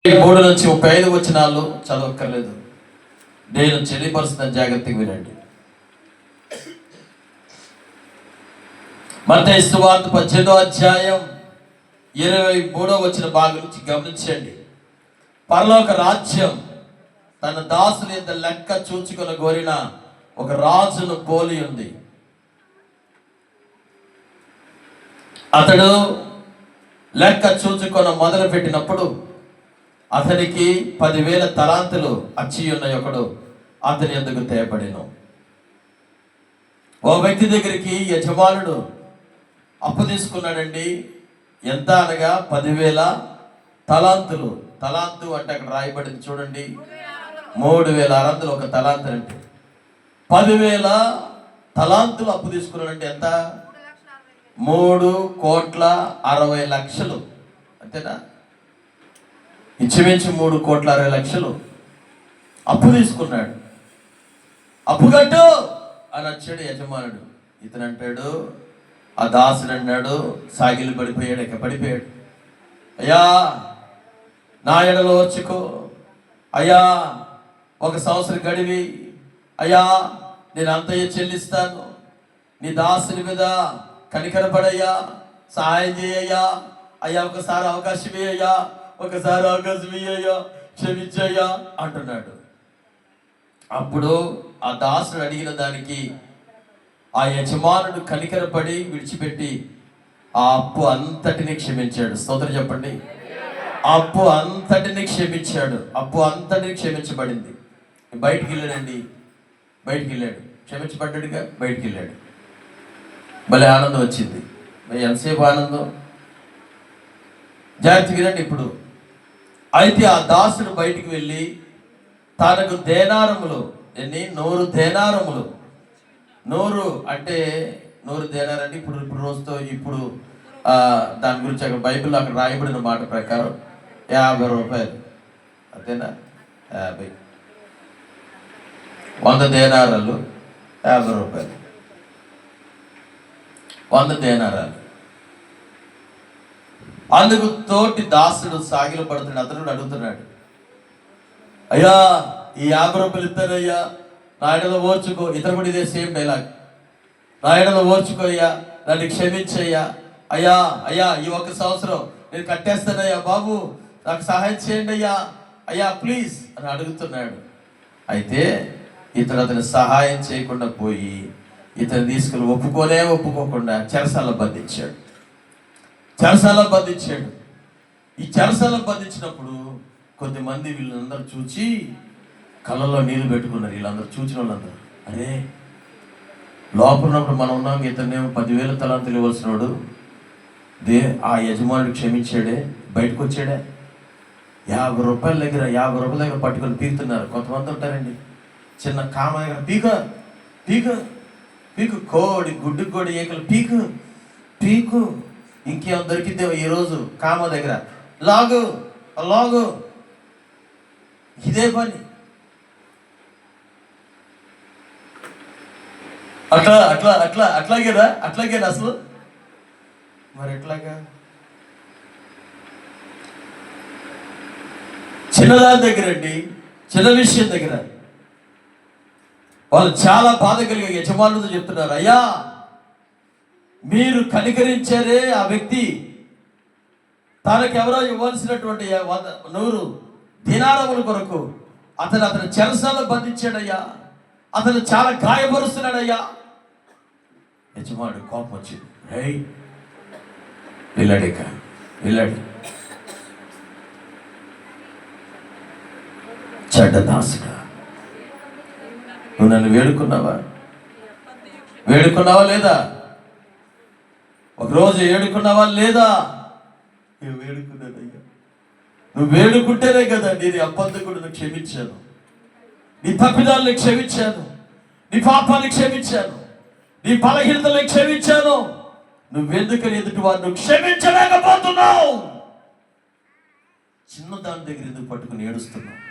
3 నుంచి 35 వచనాలు చదవక్కర్లేదు. నేను చెల్లిపరుస్తున్న జాగ్రత్తగా వినండి. మత్తయి సువార్త 18వ అధ్యాయం 23వ వచన భాగం నుంచి గమనించండి. పరలోక రాజ్యం తన దాసుని యొక్క లెక్క చూచుకొని కోరిన ఒక రాజును పోలి ఉంది. అతడు లెక్క చూచుకొని మొదలు పెట్టినప్పుడు అతనికి 10,000 తలాంతులు అచ్చి ఉన్న ఒకడు అతని ఎందుకు తేపడెను. ఓ వ్యక్తి దగ్గరికి యజమానుడు అప్పు తీసుకున్నాడండి. ఎంత అనగా 10,000 తలాంతులు. తలాంతు అంటే అక్కడ రాయబడింది చూడండి, 3,600 ఒక తలాంతు అంటే 10,000 తలాంతులు అప్పు తీసుకున్నాడంటే ఎంత? 3,60,00,000 అంతేనా? ఇంచుమించు 3,60,00,000 అప్పు తీసుకున్నాడు. అప్పు కట్టు అని వచ్చాడు యజమానుడు. ఇతను అంటాడు, ఆ దాసుడు అన్నాడు, సాగిలు పడిపోయాడు, పడిపోయాడు. అయ్యా నా ఎడలో వచ్చుకో, అయ్యా 1 సంవత్సరం గడివి, అయ్యా నేను అంతయ్య చెల్లిస్తాను, నీ దాసుని మీద కనికరపడయ్యా, సహాయం చేయయ్యా, అయ్యా ఒకసారి అవకాశం ఇయ్యయ్యా, ఒకసారి అవకాశం ఇయ్యయ్యా, క్షమించయ్యా అంటున్నాడు. అప్పుడు ఆ దాసుడు అడిగిన దానికి ఆ యజమానుడు కనికరపడి విడిచిపెట్టి ఆ అప్పు అంతటిని క్షమించాడు. స్తోత్రం చెప్పండి. ఆ అప్పు అంతటిని క్షమించాడు. అప్పు అంతటిని క్షమించబడింది. బయటికి వెళ్ళాడండి, బయటికి వెళ్ళాడు, క్షమించబడ్డాడుగా, బయటికి వెళ్ళాడు. భలే ఆనందం వచ్చింది. ఎంతసేపు ఆనందం, జాగ్రత్తగా వినండి ఇప్పుడు. అయితే ఆ దాసుడు బయటికి వెళ్ళి తనకు దేనారములు, 100 దేనారములు, 100 అంటే 100 దేనారు అంటే ఇప్పుడు రోజుతో ఇప్పుడు దాని గురించి అక్కడ బైబిల్లో అక్కడ రాయబడిన మాట ప్రకారం 50 రూపాయలు, అంతేనా? 50 100 దేనారాలు 50 రూపాయలు, 100 దేనారాలు. అందుకు తోటి దాసుడు సాగిలు పడుతున్నాడు. అతను అడుగుతున్నాడు, అయ్యా ఈ 50 రూపాయలు ఇస్తానయ్యా, నా ఎడలో ఓర్చుకో. ఇతను కూడా ఇదే సేమ్ డైలాగ్, నా ఎడలో ఓర్చుకో అయ్యా, నన్ను క్షమించయ్యా, అయ్యా అయ్యా ఈ 1 సంవత్సరం నేను కట్టేస్తానయ్యా బాబు, నాకు సహాయం చేయండి అయ్యా, అయ్యా ప్లీజ్ అని అడుగుతున్నాడు. అయితే ఇతను అతను సహాయం చేయకుండా పోయి ఇతను తీసుకుని ఒప్పుకోకుండా చెరసాల బంధించాడు. ఈ చెరసాల బంధించినప్పుడు కొద్దిమంది వీళ్ళందరూ చూచి కళ్ళల్లో నీళ్ళు పెట్టుకున్నారు. వీళ్ళందరూ చూచిన వాళ్ళందరూ, అరే లోపల ఉన్నప్పుడు మనం ఉన్నాం, ఇతన్నేమో 10,000 తలాంతులు ఇవ్వాల్సిన వాడు ఆ యజమానుడు క్షమించాడే, బయటకు వచ్చాడే. 50 రూపాయల దగ్గర పట్టుకొని పీకుతున్నారు. కొంతమంది ఉంటారండి, చిన్న కామ దగ్గర పీకు కోడి గుడ్డు కోడి ఏకలు పీకు ఇంకేం దొరికితే ఈరోజు కామ దగ్గర లాగు ఇదే పని. అట్లాగేనా అసలు? మరి ఎట్లాగా? చిన్నదాని దగ్గర అండి, చిన్న విషయం దగ్గర వాళ్ళు చాలా బాధ కలిగే యజమానులతో చెప్తున్నారు, అయ్యా మీరు కనికరించారే ఆ వ్యక్తి, తనకెవరో ఇవ్వాల్సినటువంటి 100 దినారముల కొరకు అతను చెరసాలలో బంధించాడయ్యా, అతను చాలా గాయపరుస్తున్నాడయ్యా. యజమానుడు కోపం వచ్చింది, వెళ్ళాడు. చెడ్డ దాసుడా, నువ్వు నన్ను వేడుకున్నావా లేదా? ఒకరోజు వేడుకున్నావా లేదా? వేడుకున్నానయ్యా. నువ్వు వేడుకుంటేనే కదా నేను అబద్ధకుడిని క్షమించాను, నీ తప్పిదాలను క్షమించాను, నీ పాపాన్ని క్షమించాను, నీ బలహీనతలను క్షమించాను. నువ్వెందుకని ఎదుటి వారిని క్షమించలేకపోతున్నావు? చిన్న దాని దగ్గర ఎందుకు పట్టుకుని ఏడుస్తున్నావు?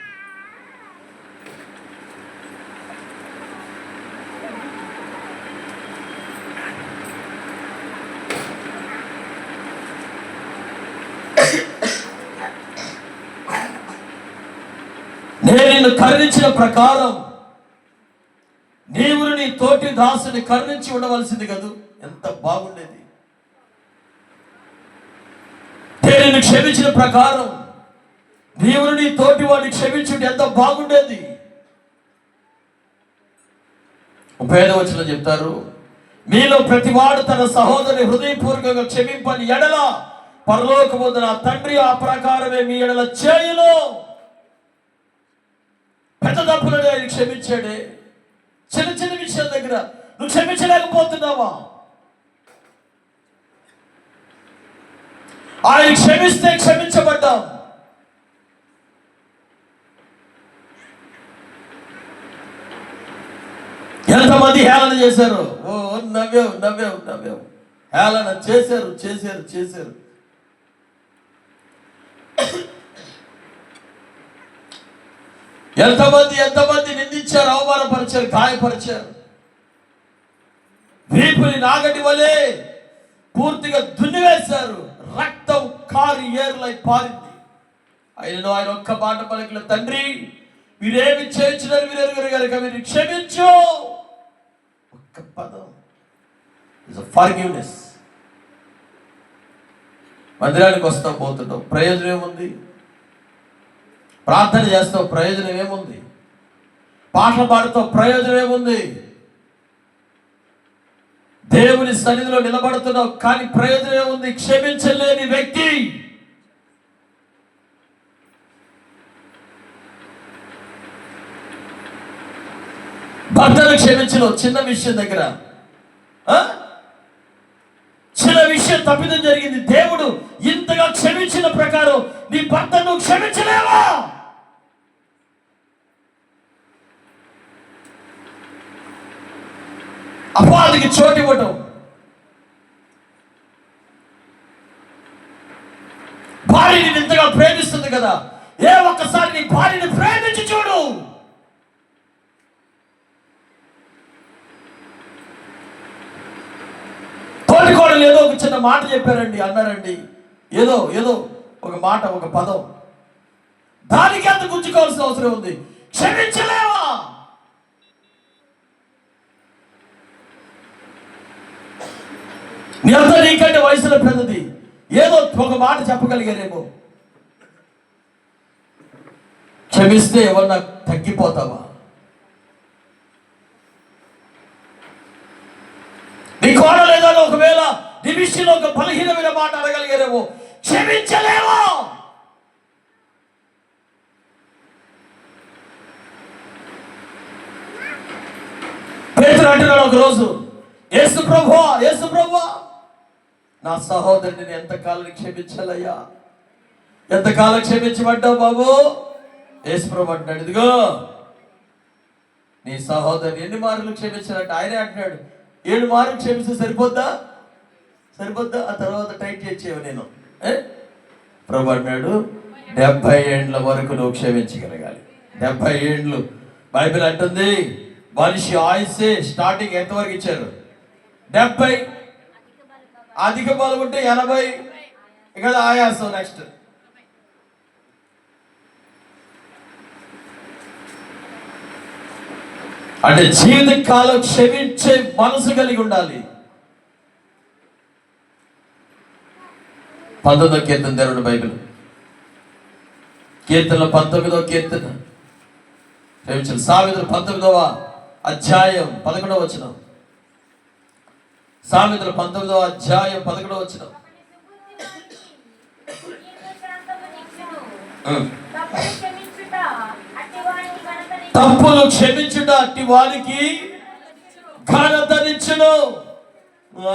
నేను నిన్ను కరుణించిన ప్రకారం నీవు నీ తోటి దాసుని కరుణించి ఉండవలసింది కదూ. ఎంత బాగుండేది. నేను నిన్ను క్షమించిన ప్రకారం నీవు నీ తోటి వాడిని క్షమించుంటే ఎంత బాగుండేది. 35వ వచనం చెప్తారు, మీలో ప్రతివాడు తన సహోదరుని హృదయపూర్వకంగా క్షమింపని ఎడల పరలోకమందు నా తండ్రి ఆ ప్రకారమే మీ ఎడల చేయును. పెద్ద తప్పులని ఆయన క్షమించాడే. చిన్న చిన్న విషయాల దగ్గర నువ్వు క్షమించలేకపోతున్నావా? ఆయన క్షమిస్తే క్షమించబడ్డాం. ఎంతమంది హేళన చేశారు. నవ్వావు. హేళన చేశారు. ఎంతమంది నిందించారు, అవమానపరిచారు, గాయపరిచారు. వీపుని నాగటి వలె పూర్తిగా దున్నివేశారు. రక్తం కారి ఏర్లై పారింది. ఆయన ఒక్క మాట పలికిన, తండ్రి వీరేమి చేయించినారు వీరెరుగరు గనుక వీరిని క్షమించు. ఒక్క పదం, ఫర్గివ్నెస్. మందిరానికి వస్తావు, పోతుంటావు, ప్రయోజనం ఏముంది? ప్రార్థన చేస్తావు, ప్రయోజనం ఏముంది? పాటలు పాడుతావు, ప్రయోజనం ఏముంది? దేవుని సన్నిధిలో నిలబడుతున్నావు, కానీ ప్రయోజనం ఏముంది? క్షమించలేని వ్యక్తి భర్తను క్షమించను. చిన్న విషయం దగ్గర చిన్న విషయం తప్పిదం జరిగింది, దేవుడు ఇంతగా క్షమించిన ప్రకారం నీ భర్తను క్షమించలేవా? అపవాదికి చోటు ఇవ్వటం. భార్యని ఇంతగా ప్రేమిస్తుంది కదా, ఒక్కసారి నీ భార్యని ప్రేమించి చూడు. తోటికోడలు ఏదో ఒక చిన్న మాట చెప్పారండి, అన్నారండి, ఏదో ఒక మాట, ఒక పదం, దానికి ఎంత గుంజుకోవాల్సిన అవసరం ఉంది? క్షమించలేవా? నీ అంతా నీకంటే వయసులో పెద్దది, ఏదో ఒక మాట చెప్పగలిగారేమో. క్షమిస్తే ఎవరన్నా తగ్గిపోతావా? నీ కోడలు ఏదో ఒకవేళ నీ విషయంలో ఒక బలహీనమైన మాట అడగలిగారేమో. క్షమించలేవా? పేతురు అంటున్నాడు ఒకరోజు, యేసు ప్రభువా నా సహోదరుని ఎంతకాలం క్షమించాలయ్యా? ఎంతకాలం క్షమించబడ్డావు బాబు? యేసు ప్రభు అంటున్నాడు, ఇదిగో నీ సహోదరుని ఎన్ని మార్లు క్షమించాలంటే ఆయనే అంటున్నాడు, 7 మార్లు క్షమిస్తే సరిపోద్దా? ఆ తర్వాత టైట్ చేసేవు నేను. ప్రభు అంటున్నాడు, 70 ఏండ్ల వరకు నువ్వు క్షమించగలగాలి. 70 ఏండ్లు బైబిల్ అంటుంది. మనిషి ఆయుసే స్టార్టింగ్ ఎంతవరకు ఇచ్చారు? 70. అధిక బలం ఉంటే 80. ఇక ఆయాసం నెక్స్ట్. అంటే జీవితకాలం క్షమించే మనసు కలిగి ఉండాలి. 19వ కీర్తన తెరవండి బైబిల్. కీర్తనలో 19వ కీర్తన క్షమించాలి. సామెతలు 19వ అధ్యాయం 11వ వచనం. సామెతలు 19వ అధ్యాయం 11వ వచనం. తప్పులు క్షమించుట అట్టి వారికి ఘనతనిచ్చును.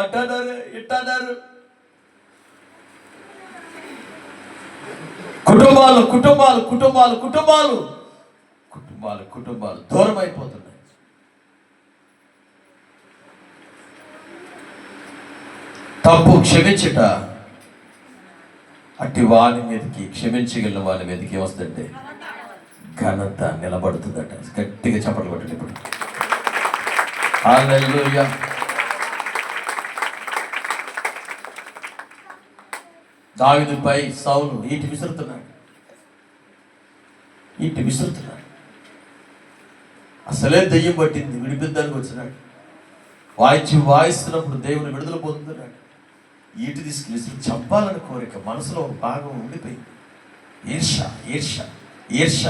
అంటున్నారు, ఇట్టన్నారు. కుటుంబాలు దూరం అయిపోతున్నాయి. తప్పు క్షమించుట అట్టి వాని మీదకి, క్షమించగలిగిన వాని మీదకి ఏమొస్తుందంటే ఘనత నిలబడుతుందట. గట్టిగా చప్పట్లు కొట్టండి ఇప్పుడు. హల్లెలూయా. దావీదుపై సౌలు ఈటి విసురుతున్నాడు. ఇంటి విసురుతున్నాడు. అసలే దెయ్యం పట్టింది, విడిపిద్దానికి వచ్చినాడు. వాయిస్తున్నప్పుడు దేవుని విడుదల పొందుతున్నాడు. ఈటి తీసుకుని చంపాలని కోరిక మనసులో ఒక భాగం ఉండిపోయింది. ఈర్ష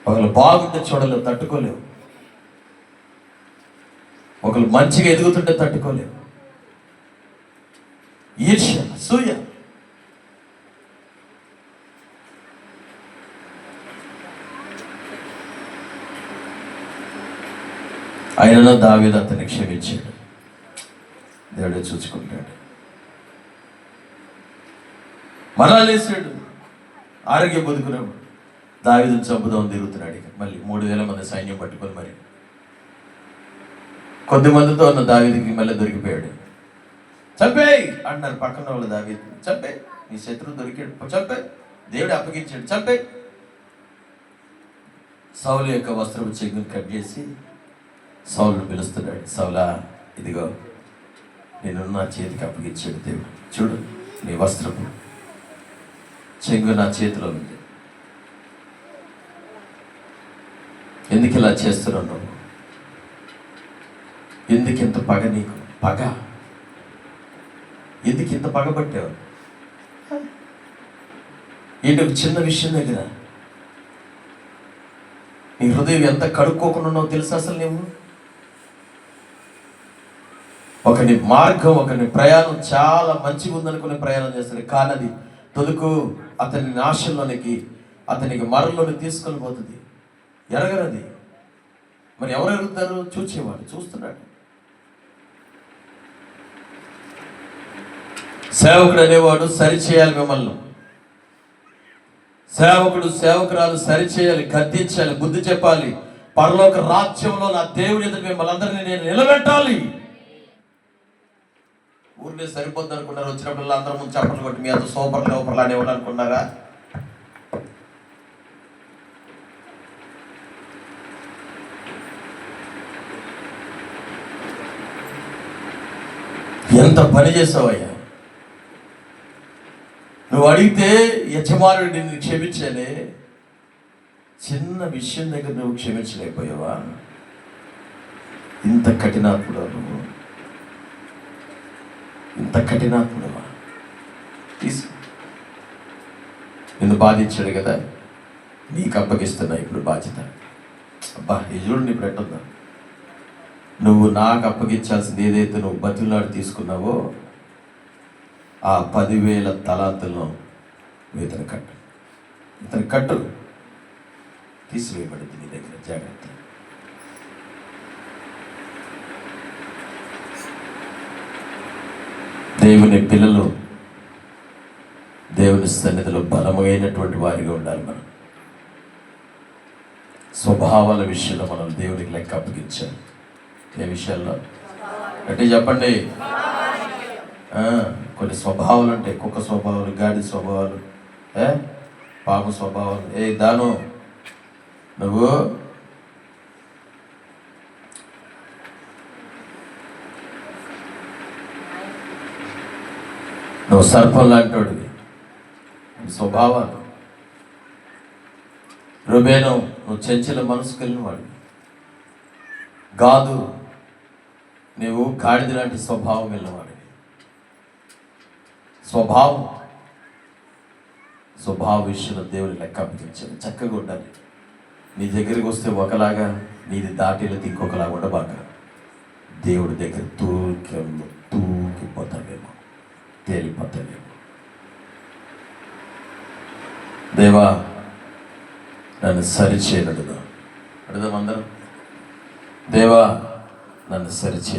ఒకళ్ళు బాగుంటే చూడలేవు, తట్టుకోలేవు. ఒకళ్ళు మంచిగా ఎదుగుతుంటే తట్టుకోలేవు. ఈర్ష, అసూయ. ఆయనలో దావీదు అతన్ని క్షమించాడు. దేవుడే చూసుకుంటాడు. మరలా లేచాడు, ఆరోగ్యం పొందుకున్నాడు. దావీదుని చంపుదాం తిరుగుతున్నాడు. ఇక మళ్ళీ 3000 మంది సైన్యం పట్టుకొని మరి కొద్ది మందితో ఉన్న దావీదుకి మళ్ళీ దొరికిపోయాడు. చంపేయి అన్నారు పక్కన వాళ్ళు. దావీదు చంపే, నీ శత్రువు దొరికాడు, చంపే. దేవుడు అప్పగించాడు, చంపే. సౌలు యొక్క వస్త్రపు చెంగుని కట్ చేసి సౌలును పిలుస్తున్నాడు. సౌలా, ఇదిగో నేను నా చేతికి అప్పగించాడు దేవుడు. చూడు, నీ వస్త్రపు చెంగు నా చేతిలో ఉంది. ఎందుకు ఇలా చేస్తున్నావు నువ్వు? ఎందుకు ఇంత పగ నీకు? పగ ఎందుకు ఇంత పగబట్టావు? ఏంటి ఒక చిన్న విషయం దగ్గర నీ హృదయం ఎంత కడుక్కోకుండా ఉన్నావు తెలుసా? అసలు నువ్వు ఒకని మార్గం, ఒకని ప్రయాణం చాలా మంచిగా ఉందనుకునే ప్రయాణం చేస్తాడు, కానీ అది తొలుకు అతని నాశంలోనికి, అతనికి మరణంలోకి తీసుకొని పోతుంది. ఎరగరది. మరి ఎవరు ఎరుగుతారు? చూచేవాడు చూస్తున్నాడు. సేవకుడు అనేవాడు సరిచేయాలి మిమ్మల్ని. సేవకురాలు సరిచేయాలి, గద్దించాలి, బుద్ధి చెప్పాలి. పరలోక రాజ్యంలో నా దేవుని ఎదురు మిమ్మల్ని అందరినీ నేను నిలబెట్టాలి. ఊరినే సరిపోద్ది అనుకున్నారు. వచ్చినప్పుడు అందరూ ముందు చప్పట్లు కొట్టి మీ అంత సూపర్లు అనేవాడు అనుకున్నారా? ఎంత పని చేసావయ్యా నువ్వు. అడిగితే యజమానుడు నిన్ను క్షమించాలే, చిన్న విషయం దగ్గర నువ్వు క్షమించలేకపోయావా? ఇంత కఠినాత్ముడు నువ్వు, ఇంత కఠినాత్ముడవా? నిన్ను బాధించాడు కదా, నీకు అప్పగిస్తున్నా ఇప్పుడు బాధ్యత. అబ్బా, ఈ చూడండి ఇప్పుడు ఎట్టుందా. నువ్వు నాకు అప్పగించాల్సింది ఏదైతే నువ్వు బతిలాడు తీసుకున్నావో ఆ 10,000 తలాంతులను ఇతను కట్టు తీసివేయబడింది నీ దగ్గర. జాగ్రత్త. దేవుని పిల్లలు దేవుని సన్నిధిలో బలమైనటువంటి వారిగా ఉండాలి. మనం స్వభావాల విషయంలో మనం దేవునికి లెక్క అప్పగించాలి. ఏ విషయాల్లో అంటే చెప్పండి. కొన్ని స్వభావాలు ఉంటాయి. కుక్క స్వభావాలు, గాడి స్వభావాలు, పాము స్వభావాలు. దాను నువ్వు సర్పం లాంటి స్వభావాలు. రూబేను, నువ్వు చంచల మనసు కలిగిన వాడు. గాదు, నువ్వు గాడిద లాంటి స్వభావం వెళ్ళినవాడు. స్వభావ విషయంలో దేవుని లెక్క అప్పగించాడు. చక్కగా ఉండాలి. నీ దగ్గరికి వస్తే ఒకలాగా, నీది దాటిలకి ఇంకొకలాగా ఉండబాక. దేవుడి దగ్గర తూకిపోతావేమో, తేలిపోతావేమో. దేవా, నన్ను సరిచేయనడుదా అడుదాం అందరం. దేవా, నన్ను సరిచే.